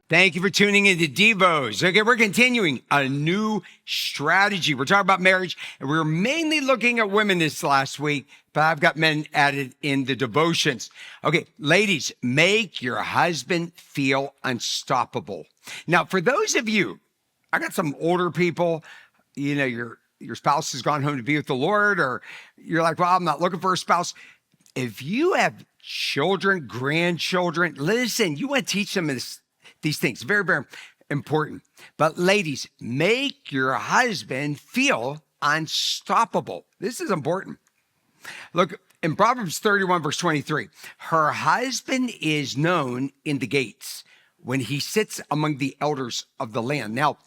Thank you for tuning into Devos. Okay, we're continuing a new strategy. We're talking about marriage, and we were mainly looking at women this last week, but I've got men added in the devotions. Okay, ladies, make your husband feel unstoppable. Now, for those of you, I got some older people, your spouse has gone home to be with the Lord, or you're like, well, I'm not looking for a spouse. If you have children, grandchildren, listen, you want to teach them these things. Very, very important. But ladies, make your husband feel unstoppable. This is important. Look, in Proverbs 31, verse 23, her husband is known in the gates when he sits among the elders of the land. Now,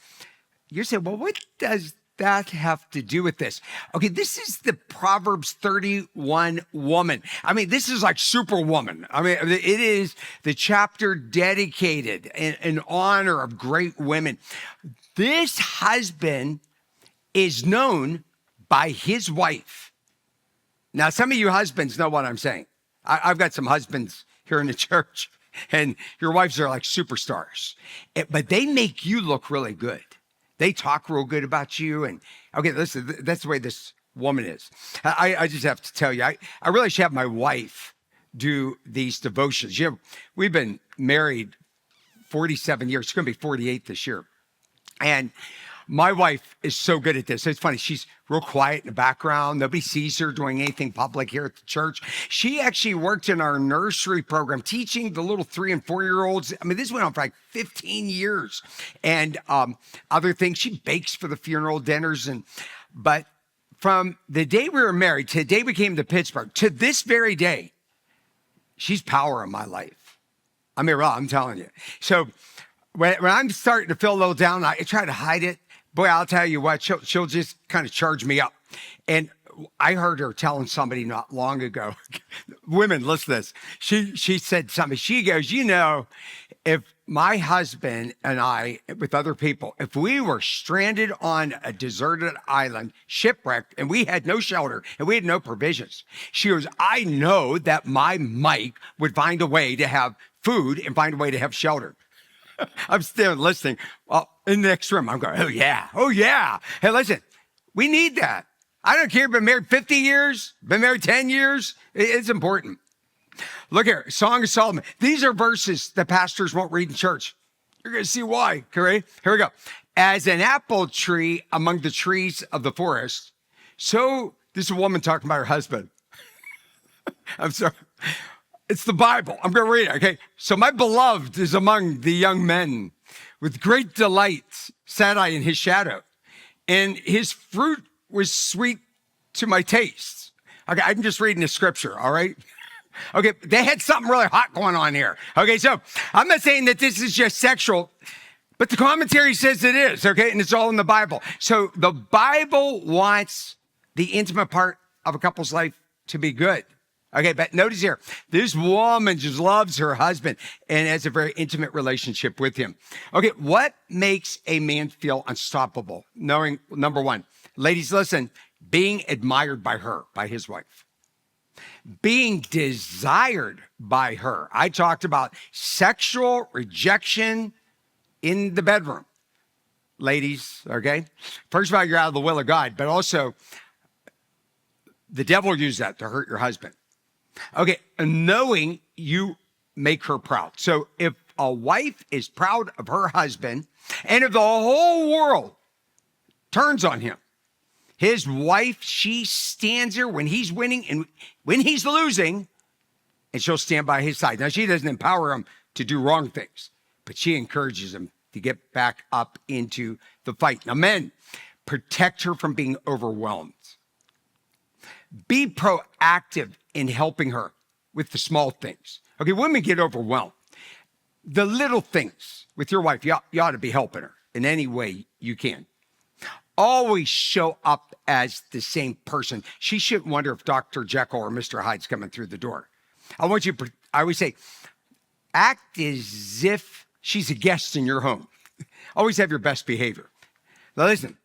you say, well, what does that have to do with this? Okay, this is the Proverbs 31 woman. I mean, this is like Superwoman. I mean, it is the chapter dedicated in honor of great women. This husband is known by his wife. Now, some of you husbands know what I'm saying. I've got some husbands here in the church, and your wives are like superstars, but they make you look really good. They talk real good about you. And okay, listen, that's the way this woman is. I just have to tell you, I really should have my wife do these devotions. We've been married 47 years. It's going to be 48 this year. And my wife is so good at this. It's funny. She's real quiet in the background. Nobody sees her doing anything public here at the church. She actually worked in our nursery program, teaching the little 3 and 4-year-olds. I mean, this went on for like 15 years. And other things, she bakes for the funeral dinners. But from the day we were married to the day we came to Pittsburgh, to this very day, she's power in my life. I mean, I'm telling you. So when I'm starting to feel a little down, I try to hide it. Boy, I'll tell you what, she'll just kind of charge me up. And I heard her telling somebody not long ago, women, listen to this. She said something. She goes, if my husband and I, with other people, if we were stranded on a deserted island, shipwrecked, and we had no shelter and we had no provisions, she goes, I know that my Mike would find a way to have food and find a way to have shelter. I'm still listening. Well, in the next room, I'm going, oh yeah. Hey, listen, we need that. I don't care if you've been married 50 years, been married 10 years. It's important. Look here, Song of Solomon. These are verses that pastors won't read in church. You're going to see why. Okay, here we go. As an apple tree among the trees of the forest, so this is a woman talking about her husband. I'm sorry. It's the Bible. I'm going to read it, okay? So my beloved is among the young men. With great delight sat I in his shadow, and his fruit was sweet to my taste. Okay, I'm just reading the scripture, all right? Okay, they had something really hot going on here. Okay, so I'm not saying that this is just sexual, but the commentary says it is, okay? And it's all in the Bible. So the Bible wants the intimate part of a couple's life to be good. Okay, but notice here, this woman just loves her husband and has a very intimate relationship with him. Okay, what makes a man feel unstoppable? Knowing, number one, ladies, listen, being admired by her, by his wife. Being desired by her. I talked about sexual rejection in the bedroom. Ladies, okay? First of all, you're out of the will of God, but also the devil used that to hurt your husband. Okay, knowing you make her proud. So if a wife is proud of her husband, and if the whole world turns on him, his wife, she stands there when he's winning and when he's losing, and she'll stand by his side. Now, she doesn't empower him to do wrong things, but she encourages him to get back up into the fight. Now, men, protect her from being overwhelmed. Be proactive in helping her with the small things. Okay, women get overwhelmed. The little things with your wife, you ought to be helping her in any way you can. Always show up as the same person. She shouldn't wonder if Dr. Jekyll or Mr. Hyde's coming through the door. I always say, act as if she's a guest in your home. Always have your best behavior. Now listen,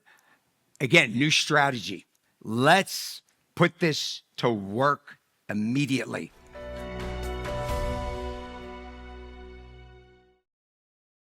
again, new strategy. Let's put this to work immediately.